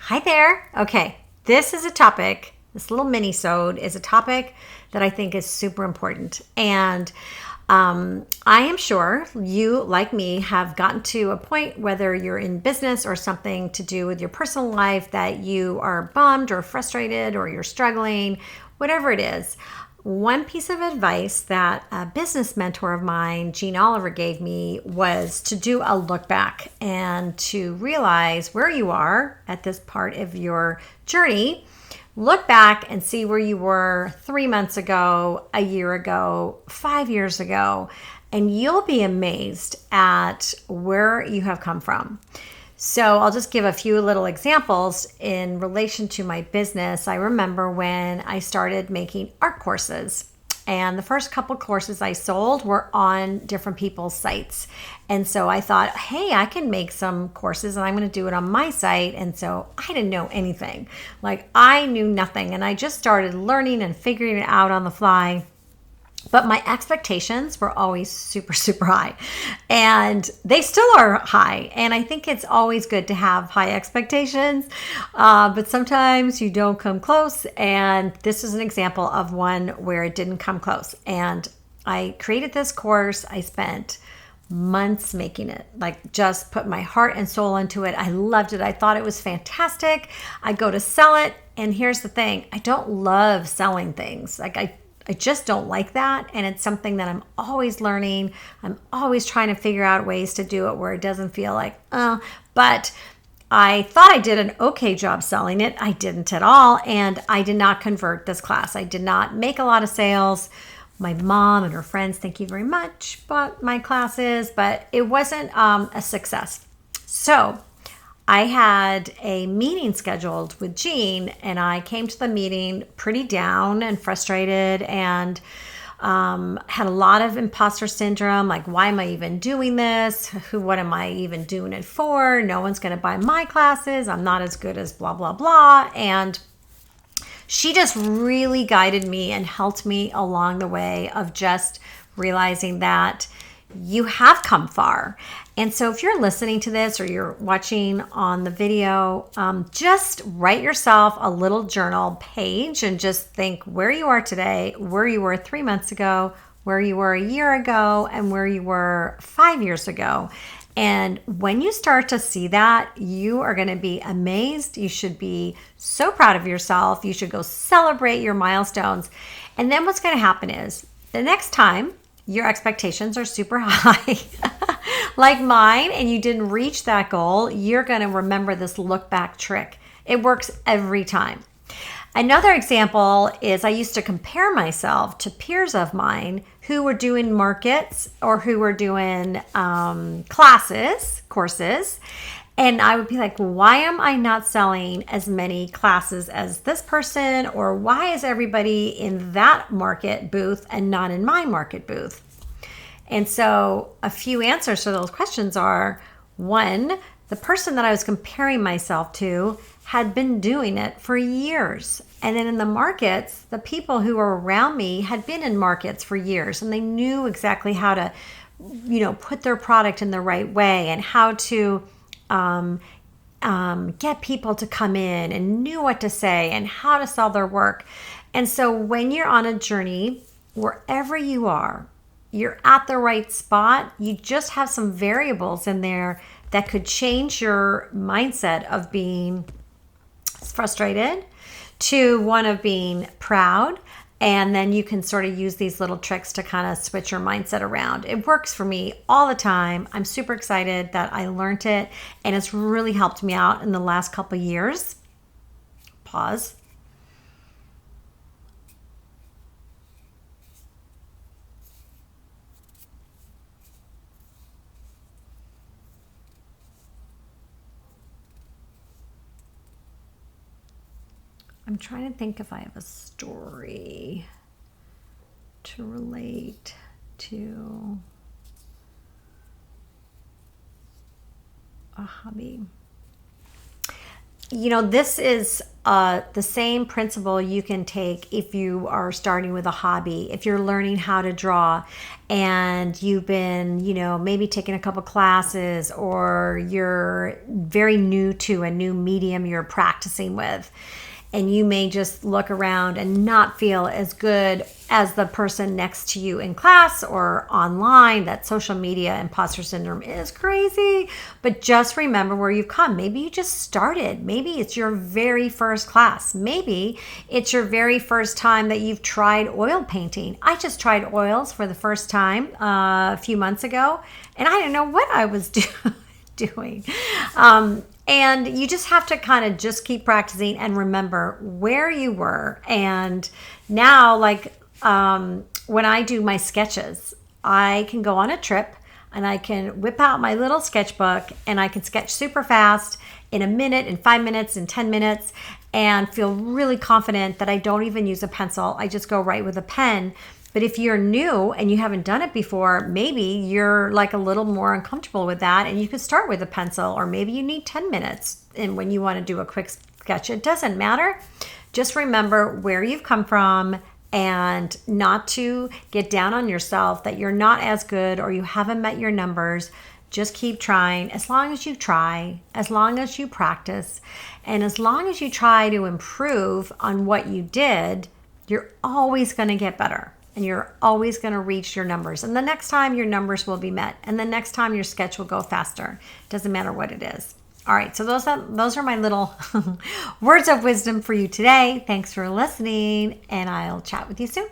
Hi there. Okay, this is a topic, this little mini-sode is a topic that I think is super important. And I am sure you, like me, have gotten to a point, whether you're in business or something to do with your personal life, that you are bummed or frustrated or you're struggling, whatever it is. One piece of advice that a business mentor of mine, Jean Oliver, gave me was to do a look back and to realize where you are at this part of your journey. Look back and see where you were 3 months ago, a year ago, 5 years ago, and you'll be amazed at where you have come from. So I'll just give a few little examples in relation to my business. I remember when I started making art courses, and the first couple courses I sold were on different people's sites. And so I thought, hey, I can make some courses and I'm going to do it on my site. And so I didn't know anything. Like, I knew nothing, and I just started learning and figuring it out on the fly. But my expectations were always super, super high. And they still are high. And I think it's always good to have high expectations. But sometimes you don't come close. And this is an example of one where it didn't come close. And I created this course. I spent months making it, like just put my heart and soul into it. I loved it. I thought it was fantastic. I go to sell it. And here's the thing. I don't love selling things. I just don't like that. And it's something that I'm always learning. I'm always trying to figure out ways to do it where it doesn't feel like, but I thought I did an okay job selling it. I didn't at all. And I did not convert this class. I did not make a lot of sales. My mom and her friends, thank you very much, bought my classes, but it wasn't a success. So I had a meeting scheduled with Jean, and I came to the meeting pretty down and frustrated, and had a lot of imposter syndrome. Like, why am I even doing this? What am I even doing it for? No one's going to buy my classes. I'm not as good as blah, blah, blah. And she just really guided me and helped me along the way of just realizing that you have come far. And so if you're listening to this or you're watching on the video, just write yourself a little journal page and just think where you are today, where you were 3 months ago, where you were a year ago, and where you were 5 years ago. And when you start to see that, you are going to be amazed. You should be so proud of yourself. You should go celebrate your milestones. And then what's going to happen is the next time your expectations are super high, like mine, and you didn't reach that goal, you're going to remember this look back trick. It works every time. Another example is I used to compare myself to peers of mine who were doing markets or who were doing courses. And I would be like, why am I not selling as many classes as this person? Or why is everybody in that market booth and not in my market booth? And so a few answers to those questions are, one, the person that I was comparing myself to had been doing it for years. And then in the markets, the people who were around me had been in markets for years, and they knew exactly how to, put their product in the right way and how to get people to come in, and knew what to say and how to sell their work. And so when you're on a journey, wherever you are, you're at the right spot. You just have some variables in there that could change your mindset of being frustrated to one of being proud. And then you can sort of use these little tricks to kind of switch your mindset around. It works for me all the time. I'm super excited that I learned it, and it's really helped me out in the last couple years. Pause. I'm trying to think if I have a story to relate to a hobby. this is the same principle you can take if you are starting with a hobby. If you're learning how to draw and you've been, maybe taking a couple classes, or you're very new to a new medium you're practicing with, and you may just look around and not feel as good as the person next to you in class or online. That social media imposter syndrome is crazy. But just remember where you've come. Maybe you just started. Maybe it's your very first class. Maybe it's your very first time that you've tried oil painting. I just tried oils for the first time a few months ago, and I didn't know what I was doing. And you just have to kind of just keep practicing and remember where you were. And now, when I do my sketches, I can go on a trip and I can whip out my little sketchbook and I can sketch super fast in a minute, in 5 minutes, in 10 minutes, and feel really confident that I don't even use a pencil. I just go right with a pen. But if you're new and you haven't done it before, maybe you're like a little more uncomfortable with that, and you could start with a pencil, or maybe you need 10 minutes and when you want to do a quick sketch. It doesn't matter. Just remember where you've come from, and not to get down on yourself that you're not as good or you haven't met your numbers. Just keep trying. As long as you try, as long as you practice, and as long as you try to improve on what you did, you're always going to get better. And you're always going to reach your numbers. And the next time your numbers will be met. And the next time your sketch will go faster. Doesn't matter what it is. All right. So those are my little words of wisdom for you today. Thanks for listening. And I'll chat with you soon.